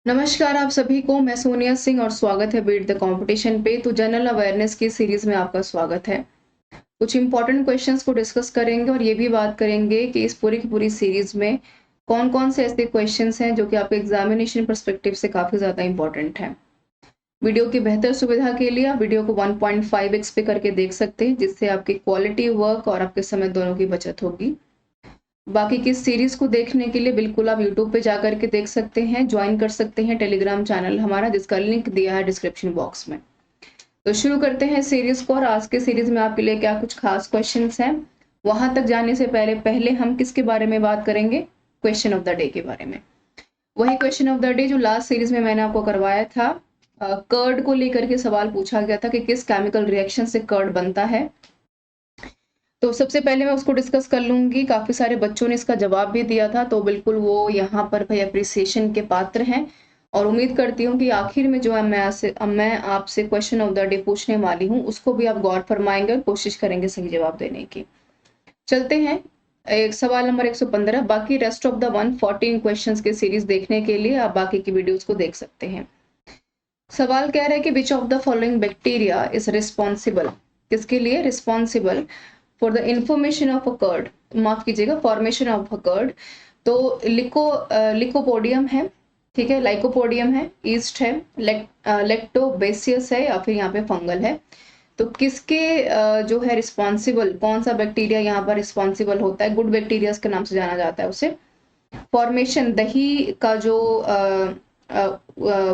नमस्कार आप सभी को, मैं सोनिया सिंह और स्वागत है बीट द कंपटीशन पे। तो जनरल अवेयरनेस की सीरीज में आपका स्वागत है। कुछ इंपॉर्टेंट क्वेश्चंस को डिस्कस करेंगे और ये भी बात करेंगे कि इस पूरी की पूरी सीरीज में कौन कौन से ऐसे क्वेश्चंस हैं जो कि आपके एग्जामिनेशन परस्पेक्टिव से काफी ज्यादा इंपॉर्टेंट है। वीडियो की बेहतर सुविधा के लिए आप वीडियो को 1.5x पे करके देख सकते हैं, जिससे आपकी क्वालिटी वर्क और आपके समय दोनों की बचत होगी। बाकी की सीरीज को देखने के लिए बिल्कुल आप यूट्यूब पे जाकर के देख सकते हैं, ज्वाइन कर सकते हैं टेलीग्राम चैनल हमारा, जिसका लिंक दिया है डिस्क्रिप्शन बॉक्स में। तो शुरू करते हैं सीरीज को। और आज के सीरीज में आपके लिए क्या कुछ खास क्वेश्चंस हैं, वहां तक जाने से पहले पहले हम किसके बारे में बात करेंगे? क्वेश्चन ऑफ द डे के बारे में। वही क्वेश्चन ऑफ द डे जो लास्ट सीरीज में मैंने आपको करवाया था। कर्ड को लेकर के सवाल पूछा गया था कि किस केमिकल रिएक्शन से कर्ड बनता है। तो सबसे पहले मैं उसको डिस्कस कर लूंगी। काफी सारे बच्चों ने इसका जवाब भी दिया था, तो बिल्कुल वो यहाँ पर भाई अप्रिसिएशन के पात्र हैं। और उम्मीद करती हूँ कि आखिर में जो है मैं आपसे क्वेश्चन ऑफ द डे पूछने वाली हूँ, उसको भी आप गौर फरमाएंगे और कोशिश करेंगे सही जवाब देने की। चलते हैं एक सवाल नंबर 115। बाकी रेस्ट ऑफ द 114 क्वेश्चंस की सीरीज देखने के लिए आप बाकी की वीडियोस को देख सकते हैं। सवाल कह रहा है कि which of the following bacteria is responsible, किसके लिए responsible for the information of a curd, माफ कीजिएगा, फॉर्मेशन ऑफ अ कर्ड। तो लिकोपोडियम है, ठीक है, लाइकोपोडियम है, ईस्ट है, लेक्टोबेसियस है, या फिर यहाँ पे फंगल है। तो किसके जो है रिस्पॉन्सिबल, कौन सा बैक्टीरिया यहाँ पर रिस्पॉन्सिबल होता है? गुड बैक्टीरिया के नाम से जाना जाता है उसे। फॉर्मेशन, दही का जो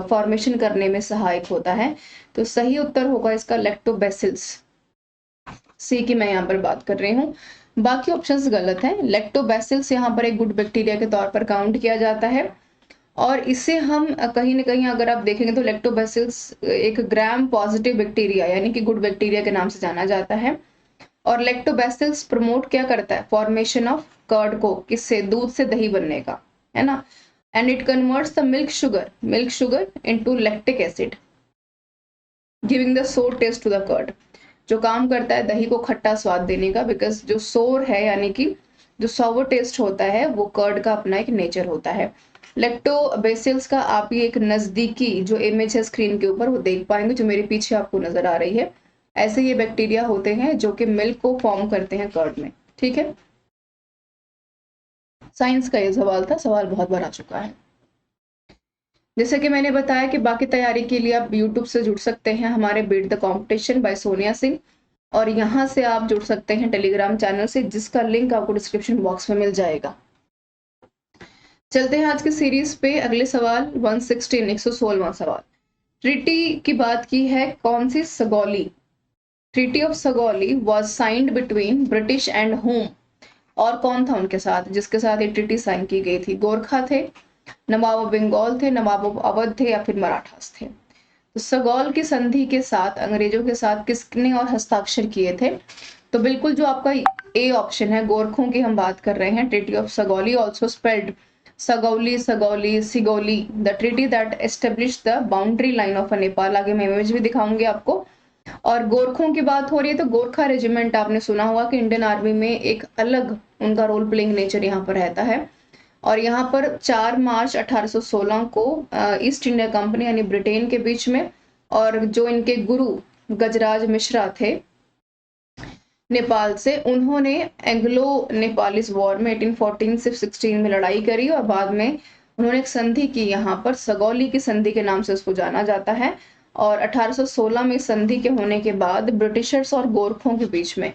फॉर्मेशन करने में सहायक होता है। तो सही उत्तर होगा इसका लैक्टोबैसिल्स, सी की मैं यहाँ पर बात कर रही हूँ। बाकी ऑप्शंस गलत हैं। लैक्टोबैसिल्स यहाँ पर एक गुड बैक्टीरिया के तौर पर काउंट किया जाता है। और इसे हम कहीं ना कहीं अगर आप देखेंगे तो लैक्टोबैसिल्स एक ग्राम पॉजिटिव बैक्टीरिया यानी कि गुड बैक्टीरिया के नाम से जाना जाता है। और लैक्टोबैसिल्स प्रमोट क्या करता है? फॉर्मेशन ऑफ कर्ड को, किससे? दूध से दही बनने का, है ना। And it converts the milk sugar into lactic acid, giving the sour taste to the curd. जो काम करता है दही को खट्टा स्वाद देने का, बिकॉज जो सोर है यानी कि जो सॉवर टेस्ट होता है वो कर्ड का अपना एक नेचर होता है। लैक्टोबैसिल्स का आप ये एक नजदीकी जो इमेज है स्क्रीन के ऊपर वो देख पाएंगे, जो मेरे पीछे आपको नजर आ रही है। ऐसे ये बैक्टीरिया होते हैं जो कि मिल्क को फॉर्म करते हैं कर्ड में, ठीक है। साइंस का ये सवाल था, सवाल बहुत बार आ चुका है। जैसे कि मैंने बताया कि बाकी तैयारी के लिए आप YouTube से जुड़ सकते हैं हमारे beat the competition by Sonia Singh, और यहाँ से आप जुड़ सकते हैं टेलीग्राम चैनल से, जिसका लिंक आपको डिस्क्रिप्शन बॉक्स में मिल जाएगा। चलते हैं आज की सीरीज पे। अगले सवाल 116, 116वां सवाल। ट्रीटी की बात की है कौन सी? Sagauli. Treaty of Sagauli was signed between British and home. और कौन था उनके साथ जिसके साथ ये ट्रीटी साइन की गई थी? गोरखा थे, नवाब ऑफ बंगाल थे, नवाब ऑफ अवध थे, या फिर मराठास थे। तो सगौल की संधि के साथ अंग्रेजों के साथ किसने और हस्ताक्षर किए थे? तो बिल्कुल जो आपका ए ऑप्शन है, गोरखों की हम बात कर रहे हैं। Treaty of Sagauli, also spelled Sagauli, Sagauli, Sigauli, the treaty that establish the boundary line of Nepal. आगे मैं इमेज भी दिखाऊंगी आपको। और गोरखों की बात हो रही है तो गोरखा रेजिमेंट आपने सुना होगा कि इंडियन आर्मी में एक अलग उनका रोल प्लेइंग नेचर यहाँ पर रहता है। और यहाँ पर 4 मार्च 1816 को ईस्ट इंडिया कंपनी यानी ब्रिटेन के बीच में, और जो इनके गुरु गजराज मिश्रा थे नेपाल से, उन्होंने एंग्लो नेपालीज वॉर में 1814 से 16 में लड़ाई करी, और बाद में उन्होंने एक संधि की, यहाँ पर सगौली की संधि के नाम से उसको जाना जाता है। और 1816 में संधि के होने के बाद ब्रिटिशर्स और गोरखों के बीच में,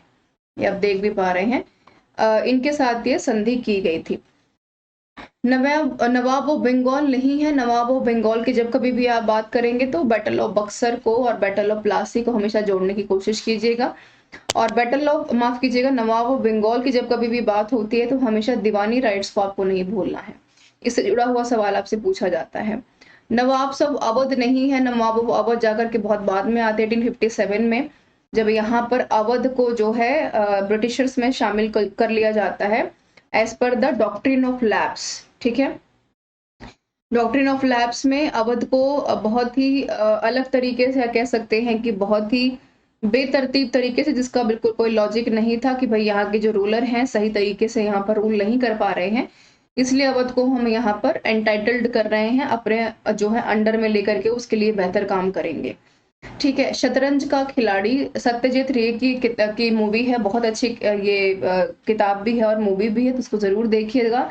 ये आप देख भी पा रहे हैं, इनके साथ ये संधि की गई थी। नवाब ऑफ बंगाल नहीं है। नवाब ऑफ बंगाल की जब कभी भी आप बात करेंगे तो बैटल ऑफ बक्सर को और बैटल ऑफ प्लासी को हमेशा जोड़ने की कोशिश कीजिएगा। और बैटल ऑफ, माफ कीजिएगा, नवाब ऑफ बंगाल की जब कभी भी बात होती है तो हमेशा दीवानी राइट्स को आपको नहीं भूलना है। इससे जुड़ा हुआ सवाल आपसे पूछा जाता है। नवाब सब अवध नहीं है। नवाब ऑफ अवध जाकर के बहुत बाद में आते हैं, 1857 में, जब यहाँ पर अवध को जो है ब्रिटिशर्स में शामिल कर लिया जाता है as per the doctrine of lapse, ठीक है। डॉक्ट्रिन ऑफ लैप्स में अवध को बहुत ही अलग तरीके से कह सकते हैं कि बहुत ही बेतरतीब तरीके से, जिसका बिल्कुल कोई लॉजिक नहीं था कि भाई यहाँ के जो रूलर हैं सही तरीके से यहाँ पर रूल नहीं कर पा रहे हैं, इसलिए अवध को हम यहाँ पर एंटाइटल्ड कर रहे हैं, अपने जो है अंडर में लेकर के उसके लिए बेहतर काम करेंगे। ठीक है, शतरंज का खिलाड़ी सत्यजीत रे की मूवी है, बहुत अच्छी ये किताब भी है और मूवी भी है, तो उसको जरूर देखिएगा।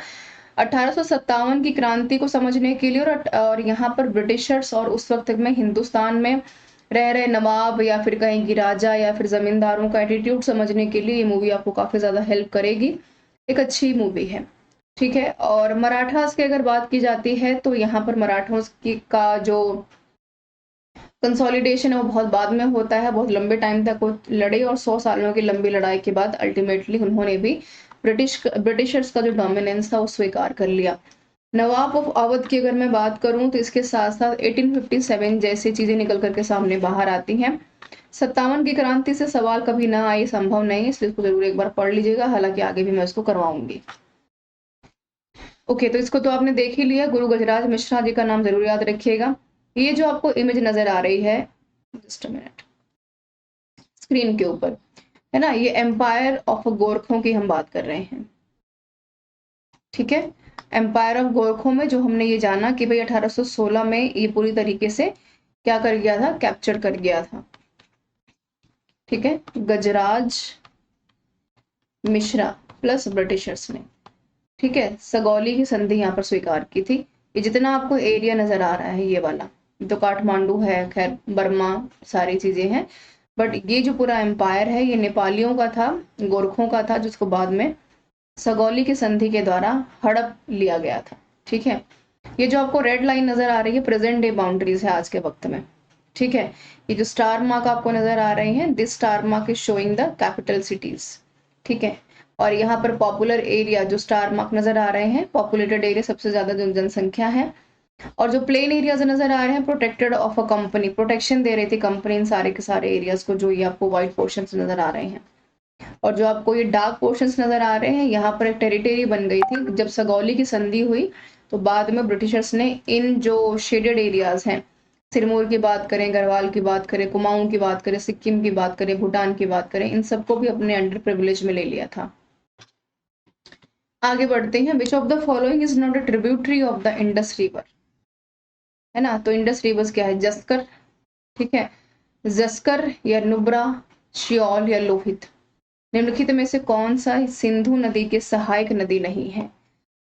1857 की क्रांति को समझने के लिए और यहाँ पर ब्रिटिशर्स और उस वक्त में हिंदुस्तान में रह रहे नवाब या फिर कहेंगे राजा या फिर जमींदारों का एटीट्यूड समझने के लिए ये मूवी आपको काफी ज्यादा हेल्प करेगी। एक अच्छी मूवी है। ठीक है, और मराठास की अगर बात की जाती है तो यहाँ पर मराठों की का जो कंसोलिडेशन है वो बहुत बाद में होता है, बहुत लंबे टाइम तक वो लड़े और 100 सालों की लंबी लड़ाई के बाद अल्टीमेटली उन्होंने भी ब्रिटिशर्स का जो डोमिनेंस था वो स्वीकार कर लिया। नवाब ऑफ अवध की अगर मैं बात करूं तो इसके साथ साथ 1857 जैसी चीजें निकल करके सामने बाहर आती हैं। 57 की क्रांति से सवाल कभी ना आए, संभव नहीं, इसलिए इसको जरूर एक बार पढ़ लीजिएगा, हालांकि आगे भी मैं इसको करवाऊंगी। ओके, तो इसको तो आपने देख ही लिया। गुरु गजराज मिश्रा जी का नाम जरूर याद रखिएगा। ये जो आपको इमेज नजर आ रही है, जस्ट अ मिनट, स्क्रीन के ऊपर है ना, ये एम्पायर ऑफ गोरखों की हम बात कर रहे हैं। ठीक है, एम्पायर ऑफ गोरखों में जो हमने ये जाना कि भाई 1816 में ये पूरी तरीके से क्या कर गया था, कैप्चर कर गया था। ठीक है, गजराज मिश्रा प्लस ब्रिटिशर्स ने। ठीक है, सगौली की संधि यहाँ पर स्वीकार की थी। ये जितना आपको एरिया नजर आ रहा है ये वाला, तो काठमांडू है, खैर बर्मा, सारी चीजें हैं, बट ये जो पूरा एम्पायर है ये नेपालियों का था, गोरखों का था, जिसको बाद में सगौली की संधि के द्वारा हड़प लिया गया था। ठीक है, ये जो आपको रेड लाइन नजर आ रही है प्रेजेंट डे बाउंड्रीज है आज के वक्त में। ठीक है, ये जो स्टार मार्क आपको नजर आ रही है, this star mark is showing the capital cities. ठीक है, और यहाँ पर पॉपुलर एरिया जो स्टार मार्क नजर आ रहे हैं, पॉपुलेटेड एरिया सबसे ज्यादा जो जनसंख्या है, और जो प्लेन एरियाज नजर आ रहे हैं protected of a company, protection दे रही थी कंपनी इन सारे के सारे एरियाज को, जो ये आपको व्हाइट पोर्शन नजर आ रहे हैं। और जो आपको ये डार्क पोर्शंस नजर आ रहे हैं, यहाँ पर एक टेरिटरी बन गई थी जब सगौली की संधि हुई, तो बाद में ब्रिटिशर्स ने इन जो शेडेड एरियाज हैं, सिरमौर की बात करें, गढ़वाल की बात करें, कुमाऊं की बात करें, सिक्किम की बात करें, भूटान की बात करें, इन सबको भी अपने अंडर प्रिविलेज में ले लिया था। आगे बढ़ते हैं। विच of the following is not a tributary of the Indus river, है ना, तो इंडस रिवर्स क्या है, जस्कर, ठीक है, जस्कर या नुब्रा, श्योल या लोहित। निम्नलिखित में से कौन सा सिंधु नदी के सहायक नदी नहीं है।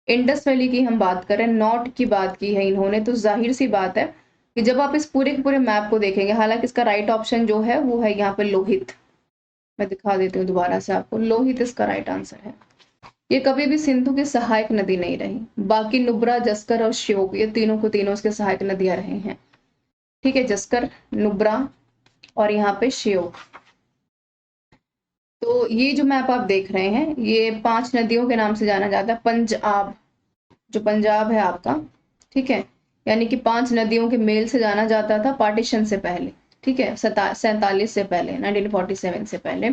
इंडस वैली की हम बात करें, नॉट की बात की है इन्होंने, तो जाहिर सी बात है कि जब आप इस पूरे के पूरे मैप को देखेंगे, हालांकि इसका राइट ऑप्शन जो है वो है यहाँ पे लोहित, मैं दिखा देती हूँ दोबारा से आपको, लोहित इसका राइट आंसर है। ये कभी भी सिंधु की सहायक नदी नहीं रही, बाकी नुब्रा, जस्कर और श्योक ये तीनों को तीनों उसके सहायक नदियां रहे हैं। ठीक है, जस्कर, नुब्रा और यहाँ पे श्योक। तो ये जो मैप आप देख रहे हैं ये 5 नदियों के नाम से जाना जाता है। पंजाब, जो पंजाब है आपका, ठीक है, यानी कि 5 नदियों के मेल से जाना जाता था पार्टीशन से पहले। ठीक है, 47 से पहले, 1947 से पहले।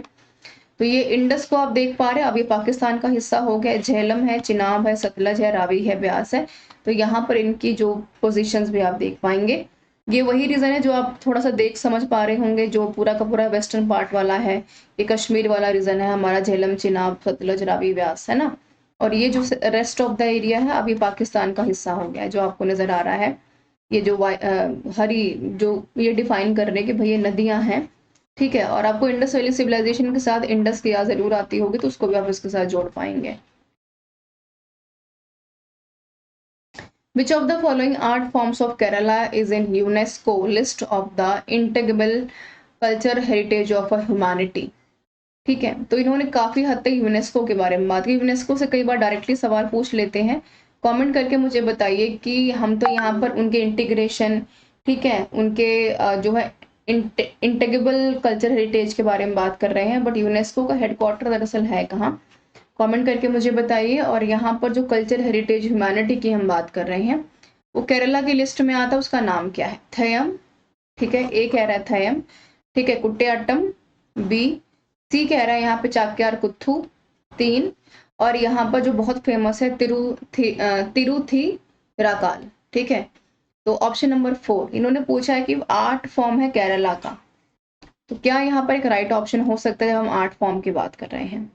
तो ये इंडस को आप देख पा रहे हैं, अब ये पाकिस्तान का हिस्सा हो गया। झेलम है, चिनाब है, सतलज है, रावी है, ब्यास है, तो यहाँ पर इनकी जो पोजीशंस भी आप देख पाएंगे। ये वही रीजन है जो आप थोड़ा सा देख समझ पा रहे होंगे, जो पूरा का पूरा वेस्टर्न पार्ट वाला है, ये कश्मीर वाला रीजन है हमारा, झेलम, चिनाब, सतलज, रावी, ब्यास, है ना। और ये जो रेस्ट ऑफ द एरिया है अब ये पाकिस्तान का हिस्सा हो गया है, जो आपको नजर आ रहा है। ये जो हरी, जो ये डिफाइन कर रहे हैं कि भाई ये नदियां हैं। ठीक है, और आपको इंडस वैली सिविलाइजेशन के साथ इंडस की याद जरूर आती होगी, तो उसको भी आप इसके साथ जोड़ पाएंगे। Which of the following art forms of Kerala is in UNESCO list of the intangible culture heritage of a humanity? ठीक है, तो इन्होंने काफी हद तक यूनेस्को के बारे में बात की। यूनेस्को से कई बार डायरेक्टली सवाल पूछ लेते हैं। कमेंट करके मुझे बताइए कि हम तो यहाँ पर उनके इंटीग्रेशन, ठीक है, उनके जो है इंटेग्रेबल कल्चर हेरिटेज के बारे में बात कर रहे हैं, बट यूनेस्को का हेडक्वार्टर दरअसल है कहाँ, कमेंट करके मुझे बताइए। और यहाँ पर जो कल्चर हेरिटेज ह्यूमैनिटी की हम बात कर रहे हैं वो केरला की लिस्ट में आता है, उसका नाम क्या है, थयम। ठीक है, ए कह रहा है थयम, ठीक है, कुट्टियाट्टम, बी, सी कह रहा है यहाँ पे चाक्यार कुथू, 3, और यहाँ पर जो बहुत फेमस है तिरुथिराकाल। ठीक है, तो ऑप्शन नंबर 4 इन्होंने पूछा है कि आर्ट फॉर्म है केरला का, तो क्या यहाँ पर एक राइट ऑप्शन हो सकता है जब हम आर्ट फॉर्म की बात कर रहे हैं।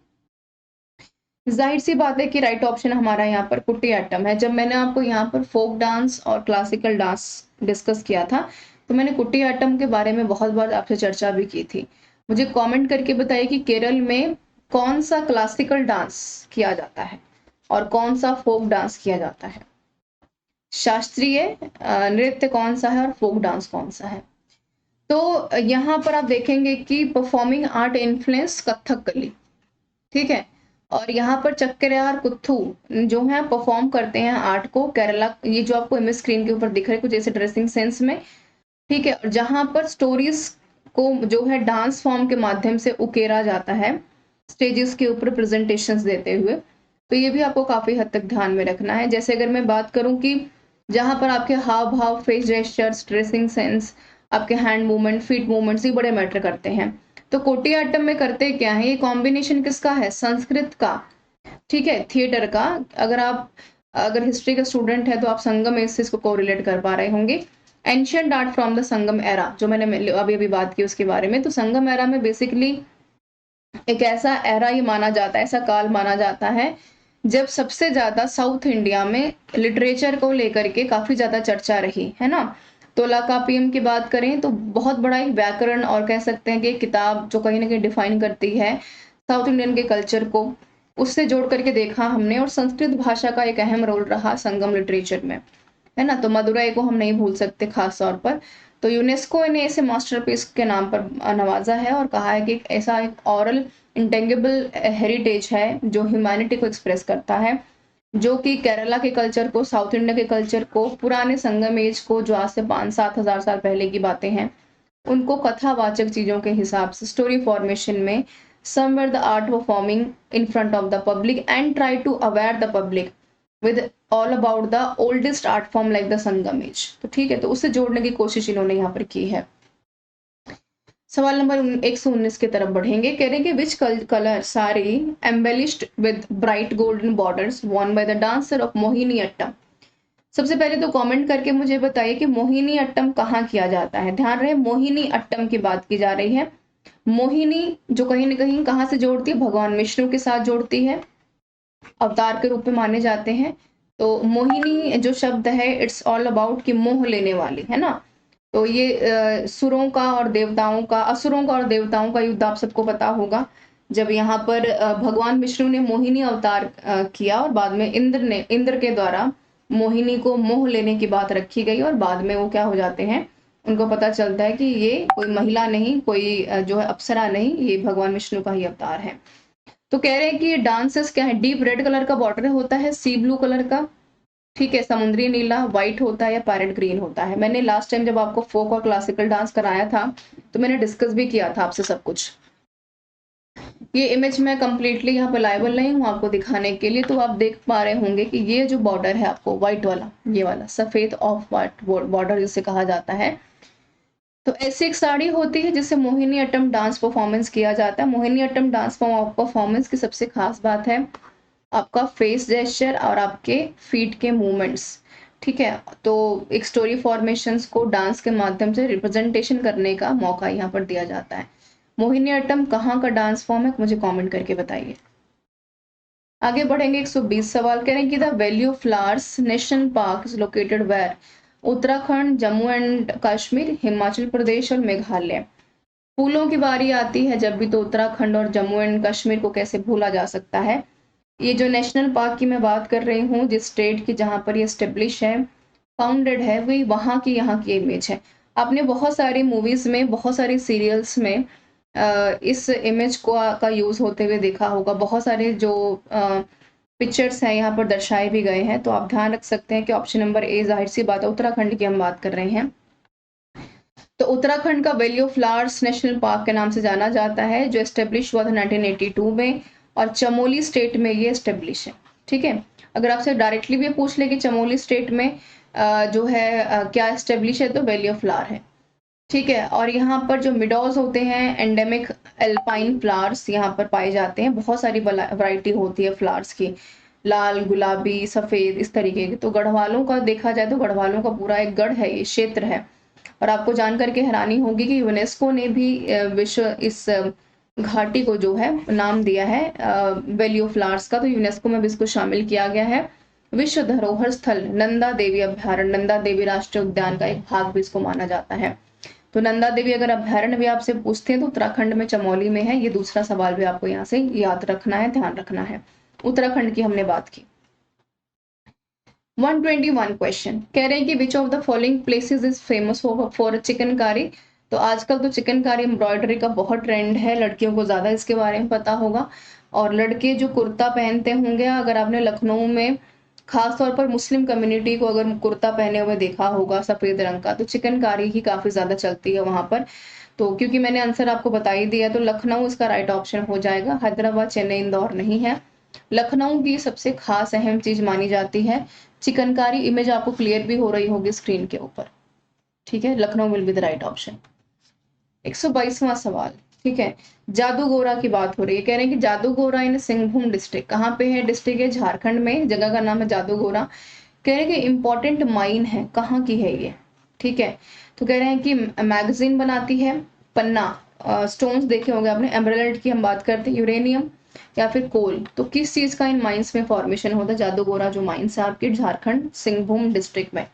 जाहिर सी बात है कि राइट ऑप्शन हमारा यहाँ पर कुटियाट्टम है। जब मैंने आपको यहाँ पर फोक डांस और क्लासिकल डांस डिस्कस किया था, तो मैंने कुटियाट्टम के बारे में बहुत बार आपसे चर्चा भी की थी। मुझे कमेंट करके बताइए कि केरल में कौन सा क्लासिकल डांस किया जाता है और कौन सा फोक डांस किया जाता है। शास्त्रीय नृत्य कौन सा है और फोक डांस कौन सा है। तो यहाँ पर आप देखेंगे कि परफॉर्मिंग आर्ट इन्फ्लुएंस कथकली, ठीक है। और यहाँ पर चक्करयार कुत्थू जो है परफॉर्म करते हैं आर्ट को केरला, ये जो आपको इमेज स्क्रीन के ऊपर दिख रहा है कुछ ऐसे ड्रेसिंग सेंस में, ठीक है। और जहाँ पर स्टोरीज को जो है डांस फॉर्म के माध्यम से उकेरा जाता है स्टेजेस के ऊपर प्रेजेंटेशंस देते हुए। तो ये भी आपको काफी हद तक ध्यान में रखना है। जैसे अगर मैं बात करूं कि जहां पर आपके हाव भाव, फेस जेस्चर्स, ड्रेसिंग सेंस, आपके हैंड मूवमेंट, फीट मूवमेंट्स ये बड़े मैटर करते हैं। तो कोटियाट्टम में करते क्या है, ये कॉम्बिनेशन किसका है, संस्कृत का, ठीक है, थिएटर का। अगर हिस्ट्री का स्टूडेंट है तो आप संगम से इसको कोरिलेट कर पा रहे होंगे। Ancient art from the Sangam era, जो मैंने अभी अभी बात की उसके बारे में। तो संगम एरा में बेसिकली एक ऐसा एरा ही माना जाता है, ऐसा काल माना जाता है जब सबसे ज्यादा साउथ इंडिया में लिटरेचर को लेकर के काफी ज्यादा चर्चा रही है ना। तोलाकापियम की बात करें तो बहुत बड़ा एक व्याकरण और कह सकते हैं कि एक किताब जो कहीं ना कहीं डिफाइन करती है साउथ इंडियन के कल्चर को, उससे जोड़ करके देखा हमने। और संस्कृत भाषा का एक अहम रोल रहा संगम लिटरेचर में, है ना। तो मदुरई को हम नहीं भूल सकते खास तौर पर। तो यूनेस्को ने इसे मास्टरपीस के नाम पर नवाजा है और कहा है कि ऐसा एक ऑरल इंटेंगिबल हेरिटेज है जो ह्यूमैनिटी को एक्सप्रेस करता है, जो कि केरला के कल्चर को, साउथ इंडिया के कल्चर को, पुराने संगम एज को जो आज से 5-7 हजार साल पहले की बातें हैं उनको कथावाचक चीजों के हिसाब से स्टोरी फॉर्मेशन में somewhere the art performing in front of the public and try to aware the public with all about the oldest art form like the Sangam age. तो ठीक है, तो उससे जोड़ने की कोशिश इन्होंने यहाँ पर की है। सवाल नंबर 119 की तरफ बढ़ेंगे। कह रहे हैं कि which colour sari embellished with bright golden borders worn by the dancer of Mohini Attam. सबसे पहले तो कमेंट करके मुझे बताइए कि मोहिनी अट्टम कहाँ किया जाता है। ध्यान रहे, मोहिनी अट्टम की बात की जा रही है। मोहिनी जो कहीं ना कहीं कहाँ से जोड़ती है, भगवान विष्णु के साथ जोड़ती है, अवतार के रूप में माने जाते हैं। तो मोहिनी जो शब्द है इट्स ऑल अबाउट कि मोह लेने वाली, है ना। तो ये सुरों का और देवताओं का, असुरों का और देवताओं का युद्ध आप सबको पता होगा, जब यहाँ पर भगवान विष्णु ने मोहिनी अवतार किया और बाद में इंद्र के द्वारा मोहिनी को मोह लेने की बात रखी गई और बाद में वो क्या हो जाते हैं, उनको पता चलता है कि ये कोई महिला नहीं, कोई जो है अप्सरा नहीं, ये भगवान विष्णु का ही अवतार है। तो कह रहे हैं कि ये डांसेस क्या है, डीप रेड कलर का बॉर्डर होता है, सी ब्लू कलर का, ठीक है, समुद्री नीला, व्हाइट होता है या पैरेट ग्रीन होता है। मैंने लास्ट टाइम जब आपको फोक और क्लासिकल डांस कराया था तो मैंने डिस्कस भी किया था आपसे सब कुछ। ये इमेज मैं कंप्लीटली यहाँ पे लाइबल नहीं हूँ आपको दिखाने के लिए, तो आप देख पा रहे होंगे कि ये जो बॉर्डर है आपको व्हाइट वाला, ये वाला सफेद ऑफ व्हाइट बॉर्डर जिसे कहा जाता है। तो ऐसी एक साड़ी होती है जिससे मोहिनी अट्टम डांस परफॉर्मेंस किया जाता है। मोहिनी अट्टम डांस परफॉर्मेंस की सबसे खास बात है आपका फेस जेस्चर और आपके फीट के मूवमेंट्स, ठीक है। तो एक स्टोरी फॉर्मेशंस को डांस के माध्यम से रिप्रेजेंटेशन करने का मौका यहाँ पर दिया जाता है। मोहिनी अट्टम कहाँ का डांस फॉर्म है, मुझे कमेंट करके बताइए। आगे बढ़ेंगे। 120 सवाल कह रहे हैं कि the valley of flowers national park is located where. Uttarakhand, Jammu and Kashmir, Himachal Pradesh और मेघालय। फूलों की बारी आती है जब भी तो उत्तराखंड और जम्मू एंड कश्मीर को कैसे भूला जा सकता है। ये जो नेशनल पार्क की मैं बात कर रही हूँ, जिस स्टेट की जहाँ पर ये स्टेब्लिश है, फाउंडेड है, वही वहाँ की यहाँ की इमेज है। आपने बहुत सारी मूवीज में, बहुत सारी सीरियल्स में इस इमेज को का यूज होते हुए देखा होगा। बहुत सारे जो पिक्चर्स हैं यहाँ पर दर्शाए भी गए हैं। तो आप ध्यान रख सकते हैं कि ऑप्शन नंबर ए, जाहिर सी बात है उत्तराखंड की हम बात कर रहे हैं। तो उत्तराखंड का valley of flowers national park के नाम से जाना जाता है, जो एस्टेब्लिश हुआ था 1982 में और चमोली स्टेट में ये एस्टेब्लिश है, ठीक है। अगर आपसे डायरेक्टली भी पूछ ले कि चमोली स्टेट में जो है क्या एस्टेब्लिश है, तो वैली ऑफ फ्लावर है, ठीक है। और यहाँ पर जो मिडोज होते हैं, एंडेमिक एल्पाइन फ्लावर्स यहाँ पर पाए जाते हैं। बहुत सारी वैरायटी होती है फ्लावर्स की, लाल, गुलाबी, सफेद, इस तरीके के। तो गढ़वालों का देखा जाए तो गढ़वालों का पूरा एक गढ़ है, ये क्षेत्र है। और आपको जानकर के हैरानी होगी कि यूनेस्को ने भी विश्व इस घाटी को जो है नाम दिया है वैली ऑफ फ्लावर्स का, तो यूनेस्को में भी इसको शामिल किया गया है। विश्व धरोहर स्थल नंदा देवी अभ्यारण्य, नंदा देवी राष्ट्रीय उद्यान का एक भाग भी इसको माना जाता है। तो नंदा देवी अगर अभ्यारण्य भी आपसे पूछते हैं तो उत्तराखंड में चमोली में है। ये दूसरा सवाल भी आपको यहाँ से याद रखना है, ध्यान रखना है। उत्तराखंड की हमने बात की। 121 क्वेश्चन कह रहे हैं कि which of the following places is famous for chikankari. तो आजकल तो चिकनकारी एम्ब्रॉयडरी का बहुत ट्रेंड है, लड़कियों को ज्यादा इसके बारे में पता होगा। और लड़के जो कुर्ता पहनते होंगे, अगर आपने लखनऊ में खास तौर पर मुस्लिम कम्युनिटी को अगर कुर्ता पहने हुए देखा होगा सफेद रंग का, तो चिकनकारी ही काफी ज्यादा चलती है वहां पर। तो क्योंकि मैंने आंसर आपको बता ही दिया, तो लखनऊ इसका राइट ऑप्शन हो जाएगा। हैदराबाद, चेन्नई, इंदौर नहीं है। लखनऊ की सबसे खास अहम चीज मानी जाती है चिकनकारी। इमेज आपको क्लियर भी हो रही होगी स्क्रीन के ऊपर, ठीक है। Lucknow will be the right option. 122वां सवाल, ठीक है। जादूगोरा की बात हो रही है, कह रहे हैं कि जादूगोरा इन सिंहभूम डिस्ट्रिक्ट, कहाँ पे है डिस्ट्रिक्ट है? झारखंड में, जगह का नाम है जादूगोरा। कह रहे हैं कि इंपॉर्टेंट माइन है, कहाँ की है ये, ठीक है। तो कह रहे हैं कि मैगजीन बनाती है, पन्ना, स्टोन्स देखे होंगे आपने, एमराल्ड की हम बात करते हैं, यूरेनियम या फिर कोल। तो किस चीज का इन माइंस में फॉर्मेशन होता है? जादूगोरा जो माइंस है आपके झारखंड सिंहभूम डिस्ट्रिक्ट में।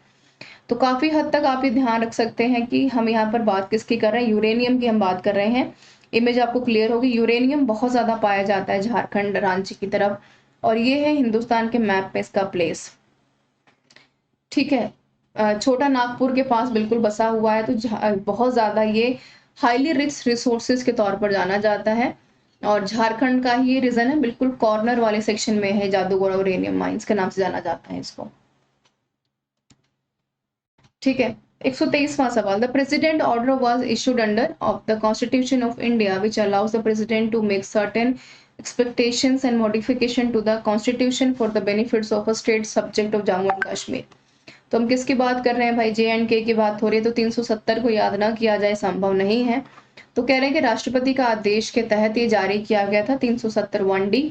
तो काफी हद तक आप ये ध्यान रख सकते हैं कि हम यहाँ पर बात किसकी कर रहे हैं, यूरेनियम की हम बात कर रहे हैं। इमेज आपको क्लियर होगी। यूरेनियम बहुत ज्यादा पाया जाता है झारखंड, रांची की तरफ, और ये है हिंदुस्तान के मैप में इसका प्लेस, ठीक है। छोटा नागपुर के पास बिल्कुल बसा हुआ है। तो बहुत ज्यादा ये हाईली रिच रिसोर्सेज के तौर पर जाना जाता है, और झारखंड का ही ये रीजन है, बिल्कुल कॉर्नर वाले सेक्शन में है जादूगोरा यूरेनियम माइंस के नाम से जाना जाता है इसको, ठीक है। 123वां सवाल, the president order was issued under of the constitution of India which allows the president to make certain expectations and modification to the constitution for the benefits of a state subject of Jammu and Kashmir. तो हम किसकी बात कर रहे हैं भाई? JNK की बात हो रही है। तो 370 को याद ना किया जाए संभव नहीं है। तो कह रहे हैं कि राष्ट्रपति का आदेश के तहत ये जारी किया गया था 370 1D,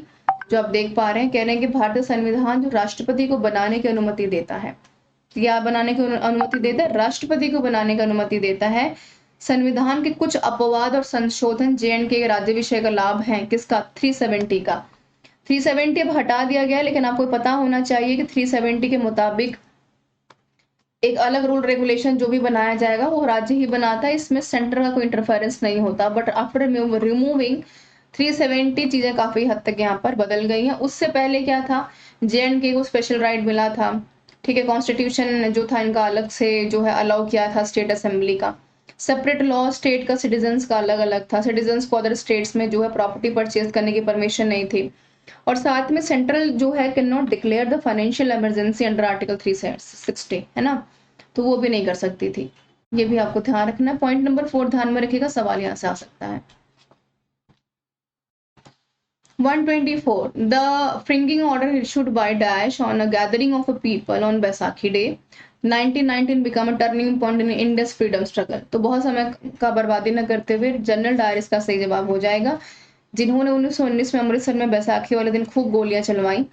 जो आप देख पा रहे हैं। कह रहे हैं कि भारतीय संविधान जो राष्ट्रपति को बनाने की अनुमति देता है, क्या बनाने की अनुमति देता है? राष्ट्रपति को बनाने की अनुमति देता है। संविधान के कुछ अपवाद और संशोधन JNK राज्य विषय का लाभ है किसका? 370 का। 370 अब हटा दिया गया, लेकिन आपको पता होना चाहिए कि 370 के मुताबिक एक अलग रूल रेगुलेशन जो भी बनाया जाएगा वो राज्य ही बनाता है, इसमें सेंटर का कोई इंटरफेरेंस नहीं होता। बट आफ्टर रिमूविंग 370 चीजें काफी हद तक यहाँ पर बदल गई हैं। उससे पहले क्या था? JNK को स्पेशल राइट मिला था, ठीक है। कॉन्स्टिट्यूशन जो था इनका अलग से जो है अलाउ किया था स्टेट असेंबली का। सेपरेट लॉ स्टेट का सिटीजन्स का अलग अलग था। सिटीजन्स को अदर स्टेट्स में जो है प्रॉपर्टी परचेज करने की परमिशन नहीं थी। और साथ में सेंट्रल जो है can not declare the financial emergency under article 360, है ना, तो वो भी नहीं कर सकती थी। ये भी आपको ध्यान रखना है। पॉइंट नंबर 4 ध्यान में रखिएगा, सवाल यहाँ से आ सकता है। 124 the fringing order issued by dash on a gathering of a people on Baisakhi day 1919 become a turning point in Indians freedom struggle. तो बहुत समय का बर्बादी न करते हुए जनरल डायर इसका सही जवाब हो जाएगा, जिन्होंने 1919 में अमृतसर में बैसाखी वाले दिन खूब गोलियां चलवाई,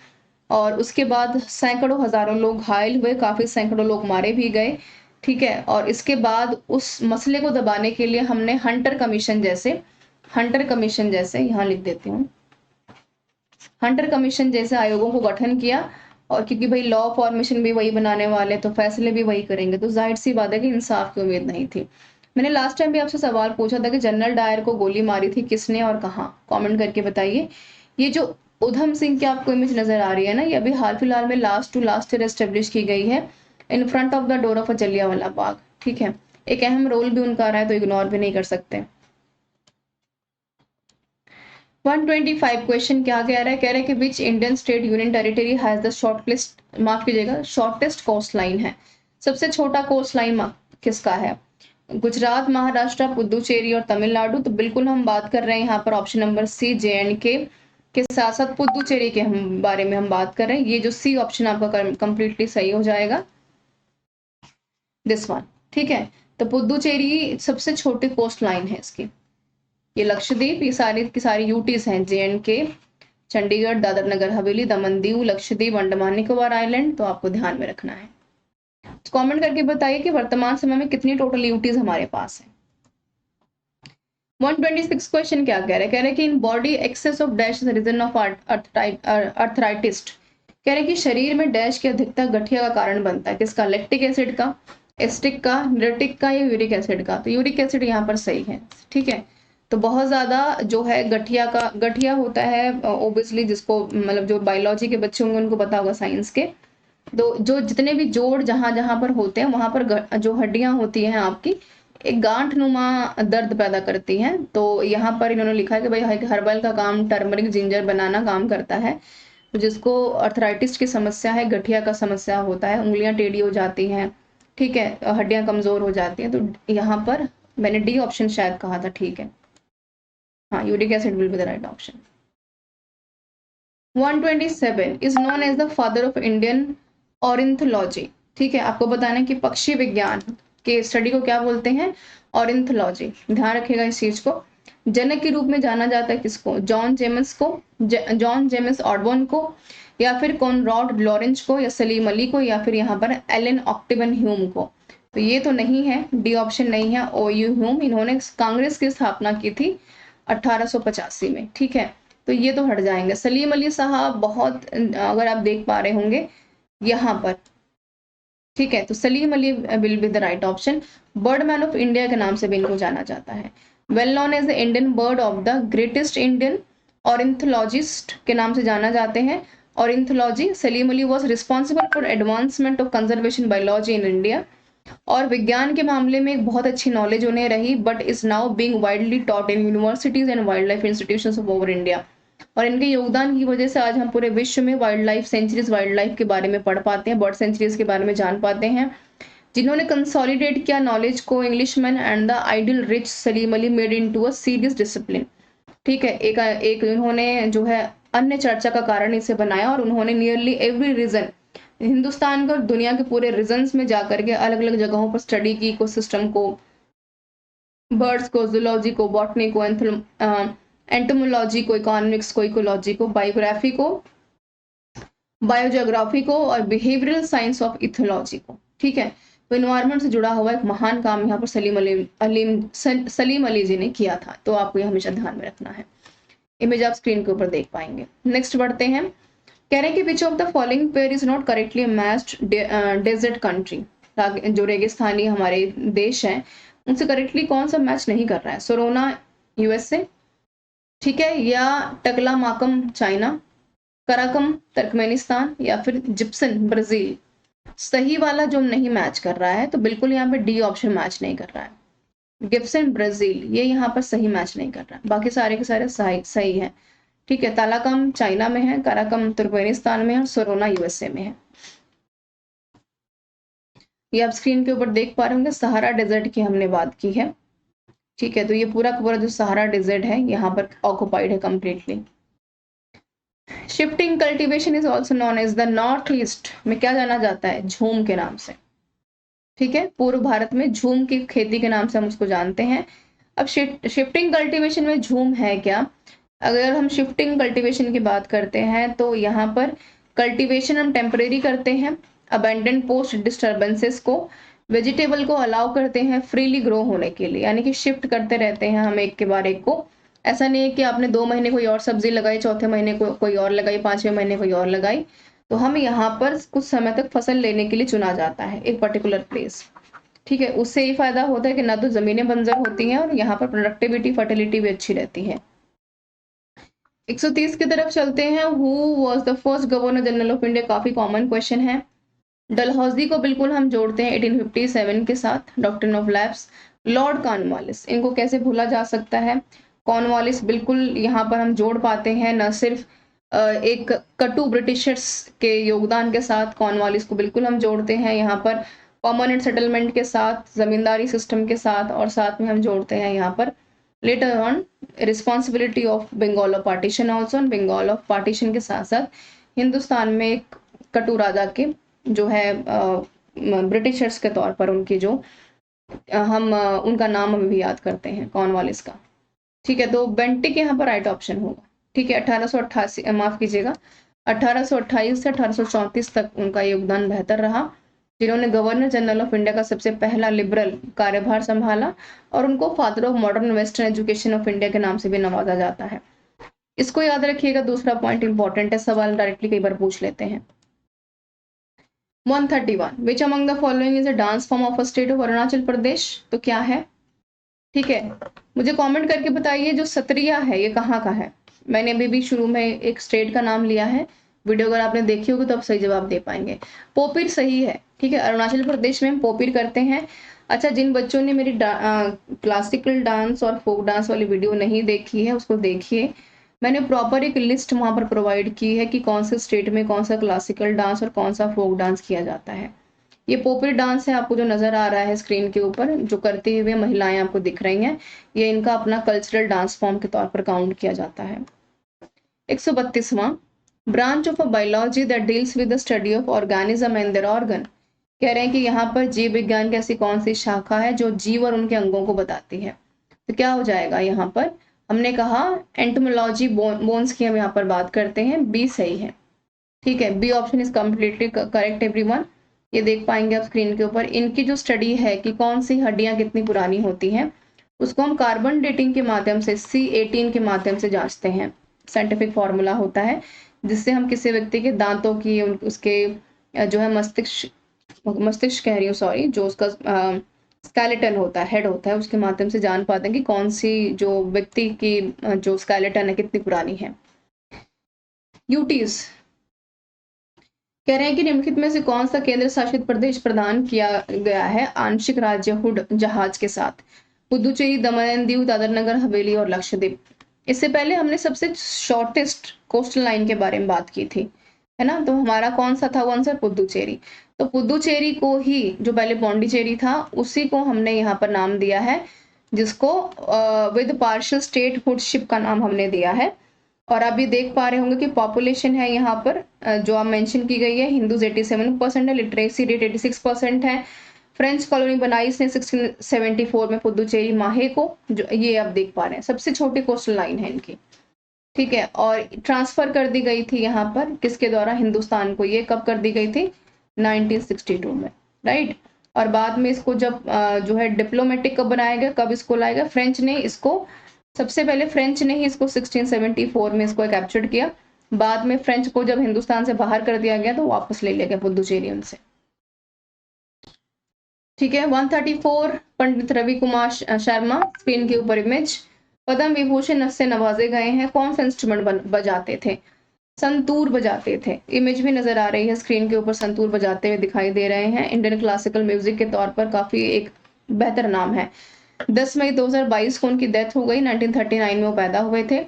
और उसके बाद सैकड़ों हजारों लोग घायल हुए, काफी सैकड़ों लोग मारे भी गए, ठीक है। और इसके बाद उस मसले को दबाने के लिए हमने हंटर कमीशन जैसे यहाँ लिख देती हूँ, हंटर कमीशन जैसे आयोगों को गठन किया। और क्योंकि भाई लॉ फॉर्मेशन भी वही बनाने वाले, तो फैसले भी वही करेंगे, तो जाहिर सी बात है कि इंसाफ की उम्मीद नहीं थी। मैंने लास्ट टाइम भी आपसे सवाल पूछा था कि जनरल डायर को गोली मारी थी किसने और कहाँ, कमेंट करके बताइए। ये जो उधम सिंह की आपको इमेज नजर आ रही है ना, ये अभी हाल फिलहाल में लास्ट ईयर एस्टेब्लिश की गई है in front of the door of Jallianwala Bagh, ठीक है। एक अहम रोल भी उनका रहा है, तो इग्नोर भी नहीं कर सकते। 125 क्वेश्चन क्या कह रहा है? कह रहा है कि which Indian state union territory has the shortest, माफ कीजिएगा, शॉर्टेस्ट कोस्ट लाइन है, सबसे छोटा कोस्ट लाइन किसका है? गुजरात, महाराष्ट्र, पुदुचेरी और तमिलनाडु। तो बिल्कुल हम बात कर रहे हैं यहाँ पर ऑप्शन नंबर सी, JNK के साथ साथ पुदुचेरी के हम बारे में हम बात कर रहे हैं। ये जो सी ऑप्शन आपका कंप्लीटली सही हो जाएगा, दिस वन, ठीक है। तो पुदुचेरी सबसे छोटी कोस्ट लाइन है इसकी। ये लक्षद्वीप, ये सारी की सारी यूटीज हैं, JNK, चंडीगढ़, दादर नगर हवेली, दमन दीव, लक्षद्वीप, अंडमान निकोबार आइलैंड, तो आपको ध्यान में रखना है। तो कमेंट करके बताइए कि वर्तमान समय में कितनी टोटल यूटीज हमारे पास है। 126 क्वेश्चन क्या कह रहा है कि in body access of dash region of arthritis, कह रहे हैं कि शरीर में डैश की अधिकता गठिया का कारण बनता है। किसका? लैक्टिक एसिड का, एस्टिक का, न्यूरेटिक का या यूरिक एसिड का? तो यूरिक एसिड यहाँ पर सही है। ठीक है, तो बहुत ज्यादा जो है गठिया होता है ओबियसली, जिसको मतलब जो बायोलॉजी के बच्चे होंगे उनको पता होगा, साइंस के। तो जो जितने भी जोड़ जहां जहां पर होते हैं वहां पर जो हड्डियां होती हैं आपकी एक गांठ नुमा दर्द पैदा करती हैं। तो यहाँ पर इन्होंने लिखा है कि भाई हर्बल का काम टर्मरिक जिंजर बनाना काम करता है। तो जिसको अर्थराइटिस की समस्या है, गठिया का समस्या होता है, उंगलियां टेढ़ी हो जाती हैं, ठीक है, हड्डियां कमजोर हो जाती हैं, तो यहाँ पर मैंने डी ऑप्शन शायद कहा था। ठीक है, हाँ, uric acid will be the right option. 127 is known as the father of Indian ornithology. ठीक है, आपको बताना है कि पक्षी विज्ञान के स्टडी को क्या बोलते हैं? ऑरिंथोलॉजी। ध्यान रखिएगा इस चीज को। जनक के रूप में जाना जाता है किसको? जॉन जेम्स को, जॉन जेम्स ऑडबर्न को, या फिर कॉनरॉड लॉरेंज को, या सलीम अली को, या फिर यहाँ पर एलन ऑक्टिवन ह्यूम को? तो ये तो नहीं है, डी ऑप्शन नहीं है। ओ यू ह्यूम, इन्होंने कांग्रेस की स्थापना की थी 1885 में। ठीक है, तो ये तो हट जाएंगे। सलीम अली साहब बहुत, अगर आप देख पा रहे होंगे यहाँ पर, ठीक है, तो Salim Ali will be the right option. Birdman of India के नाम से भी इनको जाना जाता है। Well known as the Indian bird of the greatest Indian ornithologist के नाम से जाना जाते हैं। Ornithology, Salim Ali was responsible for advancement of conservation biology in India, और विज्ञान के मामले में एक बहुत अच्छी नॉलेज उन्हें रही, but is now being widely taught in universities and wild life institutions of over India. और इनके योगदान की वजह से आज हम पूरे विश्व में wild life sanctuaries, wild life के बारे में पढ़ पाते हैं, बर्ड सेंचुरीज के बारे में जान पाते हैं। जिन्होंने कंसोलिडेट किया नॉलेज को, Englishman and the ideal rich Salim Ali made into a serious discipline. ठीक है, एक उन्होंने जो है अन्य चर्चा का कारण इसे बनाया, और उन्होंने नियरली एवरी रीजन, हिंदुस्तान को, दुनिया के पूरे रीजन्स में जाकर के अलग अलग जगहों पर स्टडी की, इकोसिस्टम को, बर्ड्स को, जूलॉजी को, बॉटनी को, एंटोमोलॉजी को, इकोनॉमिक्स को, इकोलॉजी को, बायोग्राफी को, बायोजियोग्राफी को, और बिहेवियरल साइंस ऑफ इथोलॉजी को। ठीक है, तो इन्वायरमेंट से जुड़ा हुआ एक महान काम यहाँ पर सलीम अली जी ने किया था। तो आपको ये हमेशा ध्यान में रखना है। इमेज आप स्क्रीन के ऊपर देख पाएंगे। नेक्स्ट बढ़ते हैं। कह रहे हैं कि which of the following pair is not correctly matched desert country. जो रेगिस्तानी हमारे देश हैं उनसे करेक्टली कौन सा मैच नहीं कर रहा है? सोरोना यूएसए, ठीक है, या टकलामाकम चाइना, कराकम तुर्कमेनिस्तान, या फिर जिप्सन ब्राजील? सही वाला जो नहीं मैच कर रहा है, तो बिल्कुल यहाँ पे डी ऑप्शन मैच नहीं कर रहा है। गिप्सन ब्राजील, ये यहाँ पर सही मैच नहीं कर रहा है। बाकी सारे के सारे सही है। ठीक है, तालाकम चाइना में है, कराकम तुर्कमेनिस्तान में है, और सोरोना यूएसए में है। ये आप स्क्रीन के ऊपर देख पा रहे होंगे। सहारा डेजर्ट की हमने बात की है। ठीक है, तो ये पूरा का पूरा जो सहारा डेजर्ट है यहाँ पर ऑक्युपाइड है completely. Shifting cultivation is also known as the north east में क्या जाना जाता है? झूम के नाम से। ठीक है, पूर्व भारत में झूम की खेती के नाम से हम उसको जानते हैं। अब शिफ्टिंग कल्टीवेशन में झूम है क्या? अगर हम शिफ्टिंग कल्टीवेशन की बात करते हैं तो यहाँ पर कल्टीवेशन हम टेम्परेरी करते हैं, अबेंडेंट पोस्ट डिस्टर्बेंसेस को, वेजिटेबल को अलाउ करते हैं फ्रीली ग्रो होने के लिए, यानी कि शिफ्ट करते रहते हैं हम एक के बाद एक को। ऐसा नहीं है कि आपने 2 महीने कोई और सब्जी लगाई, चौथे महीने कोई और लगाई, 5वें महीने कोई और लगाई। तो हम यहाँ पर कुछ समय तक फसल लेने के लिए चुना जाता है एक पर्टिकुलर प्लेस। ठीक है, उससे ये फायदा होता है कि ना तो जमीनें बंजर होती हैं, और यहाँ पर प्रोडक्टिविटी, फर्टिलिटी भी अच्छी रहती है। 130 की तरफ चलते हैं। Who was the first governor general of India? काफी कॉमन क्वेश्चन है। डलहौजी को बिल्कुल हम जोड़ते हैं 1857 के साथ, doctrine of lapse. Lord Cornwallis, इनको कैसे भूला जा सकता है? कॉर्नवालिस बिल्कुल यहाँ पर हम जोड़ पाते हैं, न सिर्फ एक कटु ब्रिटिशर्स के योगदान के साथ कॉर्नवालिस को बिल्कुल हम जोड़ते हैं यहाँ पर परमानेंट सेटलमेंट के साथ, जमींदारी सिस्टम के साथ, और साथ में हम जोड़ते हैं यहाँ पर later on responsibility of Bengal of partition also. Bengal of partition के साथ साथ हिंदुस्तान में एक कटु राजा के जो है ब्रिटिशर्स के तौर पर उनकी जो हम उनका नाम अभी भी याद करते हैं, कॉर्नवालिस का। ठीक है, तो बेंटिक यहाँ पर राइट ऑप्शन होगा। ठीक है, 1888, माफ कीजिएगा, 1828 से 1834 तक उनका योगदान बेहतर रहा। जिन्होंने गवर्नर जनरल ऑफ इंडिया का सबसे पहला लिबरल कार्यभार संभाला, और उनको father of modern western education of India के नाम से भी नवाजा जाता है। इसको याद रखिएगा, दूसरा पॉइंट इंपॉर्टेंट है, सवाल डायरेक्टली कई बार पूछ लेते हैं। 131 which among the following is a dance form of a state of Arunachal Pradesh, तो क्या है? ठीक है, मुझे कमेंट करके बताइए जो सत्रिया है ये कहाँ का है। मैंने अभी भी शुरू में एक स्टेट का नाम लिया है, वीडियो अगर आपने देखी होगी तो आप सही जवाब दे पाएंगे। पोपीर सही है, ठीक है, अरुणाचल प्रदेश में हम पोपीर करते हैं। अच्छा, जिन बच्चों ने मेरी क्लासिकल डांस और फोक डांस वाली वीडियो नहीं देखी है उसको देखिए, मैंने प्रॉपर एक लिस्ट वहां पर प्रोवाइड की है कि कौन से स्टेट में कौन सा क्लासिकल डांस और कौन सा फोक डांस किया जाता है। ये पोपीर डांस है, आपको जो नजर आ रहा है स्क्रीन के ऊपर, जो करती हुए महिलाएं आपको दिख रही हैं, ये इनका अपना कल्चरल डांस फॉर्म के तौर पर काउंट किया जाता है। 132वां, branch of a biology that deals with the study of organism and their organ, कह रहे हैं कि यहाँ पर जीव विज्ञान की ऐसी कौन सी शाखा है जो जीव और उनके अंगों को बताती है, तो क्या हो जाएगा यहाँ पर? हमने कहा एंटोमोलॉजी, बोन्स की हम यहाँ पर बात करते हैं, बी सही है। ठीक है, B option is completely correct everyone. ये देख पाएंगे आप स्क्रीन के ऊपर, इनकी जो स्टडी है कि कौन सी हड्डियां कितनी पुरानी होती हैं, उसको हम कार्बन डेटिंग के माध्यम से C18 के माध्यम से जांचते हैं। साइंटिफिक फॉर्मूला होता है जिससे हम किसी व्यक्ति के दांतों की, उसके जो है मस्तिष्क कह रही हूँ सॉरी, जो उसका स्केलेटन होता है, हेड होता है, उसके माध्यम से जान पाते हैं कि कौन सी जो व्यक्ति की जो स्केलेटन है कितनी पुरानी है। यूटीज कह रहे हैं कि निम्नलिखित में से कौन सा केंद्र शासित प्रदेश प्रदान किया गया है आंशिक राज्य हुड जहाज के साथ? पुदुचेरी, दमन दीव, दादर नगर हवेली और लक्षद्वीप। इससे पहले हमने सबसे शॉर्टेस्ट कोस्टल लाइन के बारे में बात की थी, है ना, तो हमारा कौन सा था? कौन सा? पुदुचेरी। तो पुदुचेरी को ही, जो पहले पौंडीचेरी था, उसी को हमने यहाँ पर नाम दिया है, जिसको विद पार्शियल स्टेट हुडशिप का नाम हमने दिया है। और आप भी देख पा रहे होंगे कि पॉपुलेशन है यहाँ पर जो आप मेंशन की गई है, हिंदूज 87% है, लिटरेसी रेट 86% है। फ्रेंच कॉलोनी बनाई इसने 1674 में पुदुचेरी माहे को, जो ये आप देख पा रहे हैं सबसे छोटी कोस्टल लाइन है इनकी। ठीक है, और ट्रांसफर कर दी गई थी यहाँ पर किसके द्वारा? हिंदुस्तान को। ये कब कर दी गई थी? 1962 में, राइट। और बाद में इसको जब जो है डिप्लोमेटिक कब बनाया गया, कब इसको लाया गया? फ्रेंच ने इसको, सबसे पहले फ्रेंच ने ही इसको 1674 में इसको कैप्चर किया। बाद में फ्रेंच को जब हिंदुस्तान से बाहर कर दिया गया तो वापस ले लिया गया पुदुचेरी उनसे। ठीक है, 134 पंडित रवि कुमार शर्मा, स्क्रीन के ऊपर इमेज, पद्म विभूषण से नवाजे गए हैं, कौन सा इंस्ट्रूमेंट बजाते थे? संतूर बजाते थे। इमेज भी नजर आ रही है स्क्रीन के ऊपर, संतूर बजाते हुए दिखाई दे रहे हैं। इंडियन क्लासिकल म्यूजिक के तौर पर काफी एक बेहतर नाम है। 10 मई 2022 को उनकी डेथ हो गई, 1939 में वो पैदा हुए थे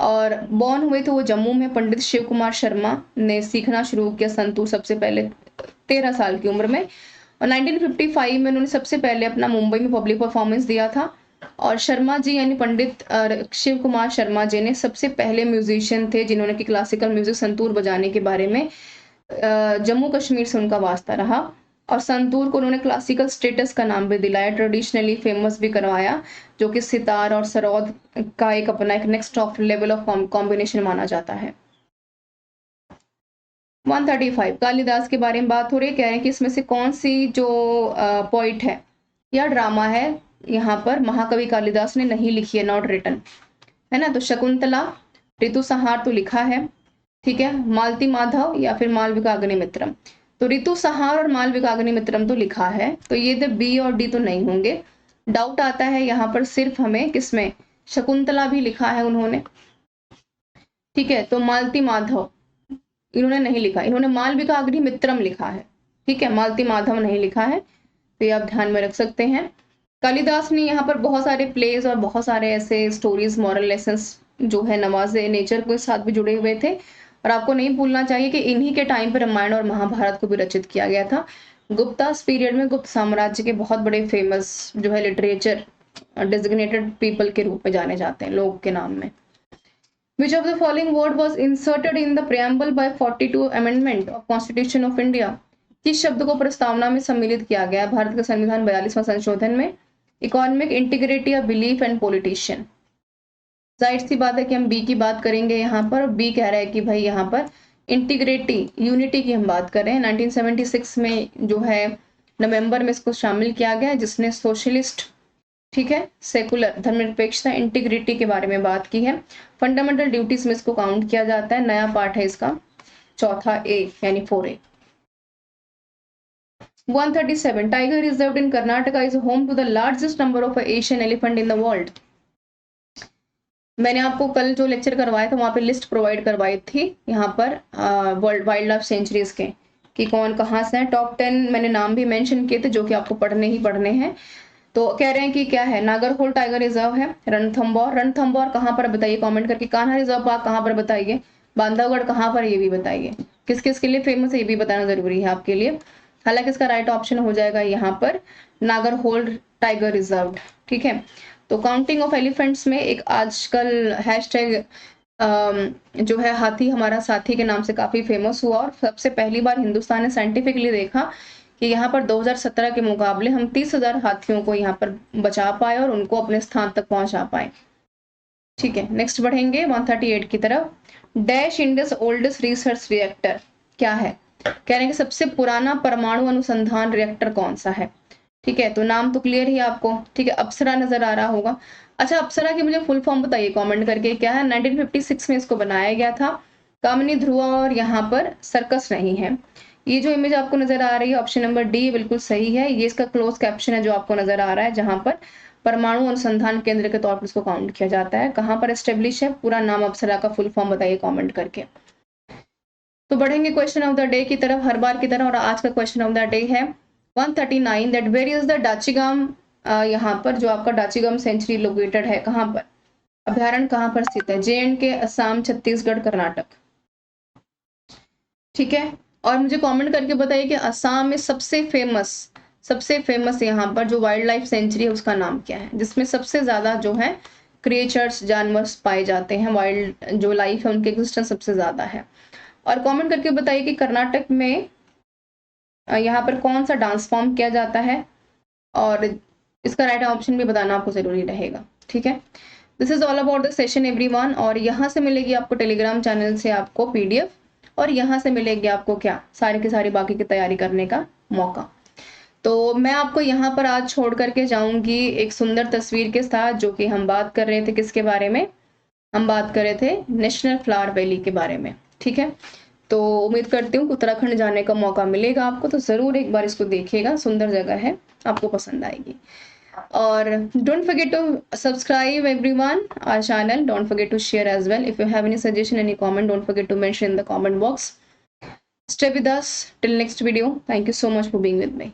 और बॉर्न हुए थे वो जम्मू में। पंडित शिव कुमार शर्मा ने सीखना शुरू किया संतूर सबसे पहले 13 साल की उम्र में, और 1955 में उन्होंने सबसे पहले अपना मुंबई में पब्लिक परफॉर्मेंस दिया था। और शर्मा जी यानी पंडित शिव कुमार शर्मा जी ने सबसे पहले म्यूजिशियन थे जिन्होंने कि क्लासिकल म्यूजिक संतूर बजाने के बारे में जम्मू कश्मीर से उनका वास्ता रहा, और संतूर को उन्होंने क्लासिकल स्टेटस का नाम भी दिलाया, ट्रेडिशनली फेमस भी करवाया, जो कि सितार और सरोद का एक अपना एक next of level of combination माना जाता है। 135 कालिदास के बारे में बात हो रही है, कह रहे हैं कि इसमें से कौन सी जो पोइट है या ड्रामा है यहाँ पर महाकवि कालिदास ने नहीं लिखी है, नॉट रिटन, है ना? तो शकुंतला, ऋतु संहार तो लिखा है, ठीक है, मालती माधव या फिर मालविका अग्निमित्रम। तो ऋतु संहार और मालविका अग्निमित्रम तो लिखा है, तो ये तो बी और डी तो नहीं होंगे। डाउट आता है यहाँ पर सिर्फ हमें किसमें? शकुंतला भी लिखा है उन्होंने, ठीक है, तो मालती माधव इन्होंने नहीं लिखा, इन्होंने मालविका अग्निमित्रम लिखा है, ठीक है, मालती माधव नहीं लिखा है, तो ये आप ध्यान में रख सकते हैं। कालिदास ने यहाँ पर बहुत सारे प्लेज और बहुत सारे ऐसे स्टोरीज, मॉरल लेसन्स जो है नवाजे नेचर के साथ भी जुड़े हुए थे। और आपको नहीं भूलना चाहिए कि इन्हीं के टाइम पर रामायण और महाभारत को भी रचित किया गया था। गुप्तास पीरियड में गुप्त साम्राज्य के बहुत बड़े फेमस जो है लिटरेचर डेजिग्नेटेड पीपल के रूप में जाने जाते हैं, लोग के नाम में। Which of the following word was inserted in the preamble by 42 amendment of Constitution of India? किस शब्द को प्रस्तावना में सम्मिलित किया गया भारत का संविधान 42वां संशोधन में? Economic integrity of belief and politician. जाहिर सी बात है कि हम बी की बात करेंगे यहाँ पर, बी कह रहा है कि भाई यहाँ पर इंटीग्रिटी, यूनिटी की हम बात कर रहे हैं। 1976 में जो है नवंबर में इसको शामिल किया गया, जिसने सोशलिस्ट, ठीक है, सेकुलर, धर्मनिरपेक्षता, इंटीग्रिटी के बारे में बात की है। फंडामेंटल ड्यूटीज में इसको काउंट किया जाता है। नया पार्ट है इसका चौथा ए यानी 4A। 137 tiger reserve in Karnataka is home to the largest number of Asian elephant in the world. मैंने आपको कल जो लेक्चर करवाया था वहां पे लिस्ट प्रोवाइड करवाई थी यहाँ पर वर्ल्ड वाइल्ड लाइफ सेंचुरीज के कि कौन कहाँ से है। टॉप 10 मैंने नाम भी मेंशन किए थे जो कि आपको पढ़ने ही पढ़ने हैं। तो कह रहे हैं कि क्या है, नागरहोल टाइगर रिजर्व है, रणथंबोर कहाँ पर बताइए कमेंट करके, कान्हा रिजर्व पार्क कहाँ पर बताइए, बांधवगढ़ कहाँ पर ये भी बताइए, किस किस के लिए फेमस है ये भी बताना जरूरी है आपके लिए। हालांकि इसका राइट ऑप्शन हो जाएगा यहाँ पर नागरहोल टाइगर रिजर्व, ठीक है। तो काउंटिंग ऑफ एलिफेंट्स में एक आजकल हैशटैग जो है हाथी हमारा साथी के नाम से काफी फेमस हुआ, और सबसे पहली बार हिंदुस्तान ने साइंटिफिकली देखा कि यहाँ पर 2017 के मुकाबले हम 30,000 हाथियों को यहाँ पर बचा पाए और उनको अपने स्थान तक पहुंचा पाए, ठीक है। नेक्स्ट बढ़ेंगे 138 की तरफ। Dash India's oldest research reactor क्या है, कह रहे हैं कि सबसे पुराना परमाणु अनुसंधान रिएक्टर कौन सा है, ठीक है। तो नाम तो क्लियर ही आपको, ठीक है, अप्सरा नजर आ रहा होगा। अच्छा, अप्सरा की मुझे फुल फॉर्म बताइए कमेंट करके, क्या है। 1956 में इसको बनाया गया था। कामिनी ध्रुवा और यहाँ पर सर्कस नहीं है। ये जो इमेज आपको नजर आ रही है ऑप्शन नंबर डी बिल्कुल सही है। ये इसका क्लोज कैप्शन है जो आपको नजर आ रहा है, जहां पर परमाणु अनुसंधान केंद्र के तौर पर इसको काउंट किया जाता है। कहां पर एस्टेब्लिश है, पूरा नाम अप्सरा का फुल फॉर्म बताइए कमेंट करके। तो बढ़ेंगे क्वेश्चन ऑफ द डे की तरफ हर बार की तरह, और आज का क्वेश्चन ऑफ द डे है 139 that where is the Dachigam, यहाँ पर जो आपका डाचीगाम सेंचुरी लोकेटेड है, कहां पर, अभ्यारण्य कहां पर स्थित है, JNK, असम, छत्तीसगढ़, कर्नाटक, ठीक है। और मुझे कमेंट करके बताइए कि असम में सबसे फेमस यहाँ पर जो वाइल्ड लाइफ सेंचुरी है उसका नाम क्या है, जिसमें सबसे ज्यादा जो है क्रिएचर्स, जानवर पाए जाते हैं, वाइल्ड जो लाइफ है उनके एग्जिस्टेंस सबसे ज्यादा है। और कमेंट करके बताइए कि कर्नाटक में यहाँ पर कौन सा डांस फॉर्म किया जाता है, और इसका राइट ऑप्शन भी बताना आपको जरूरी रहेगा, ठीक है। This is all about the session everyone. और यहाँ से मिलेगी आपको टेलीग्राम चैनल से आपको PDF, और यहाँ से मिलेगी आपको क्या, सारी की सारी बाकी की तैयारी करने का मौका। तो मैं आपको यहाँ पर आज छोड़ करके जाऊंगी एक सुंदर तस्वीर के साथ, जो कि हम बात कर रहे थे किसके बारे में, हम बात कर रहे थे नेशनल फ्लावर वैली के बारे में, ठीक है। तो उम्मीद करती हूँ उत्तराखंड जाने का मौका मिलेगा आपको, तो जरूर एक बार इसको देखिएगा, सुंदर जगह है, आपको पसंद आएगी। और don't forget to subscribe everyone our channel, don't forget to share as well. If you have any suggestion, any comment, don't forget to mention in the comment box. Stay with us till next video. Thank you so much for being with me.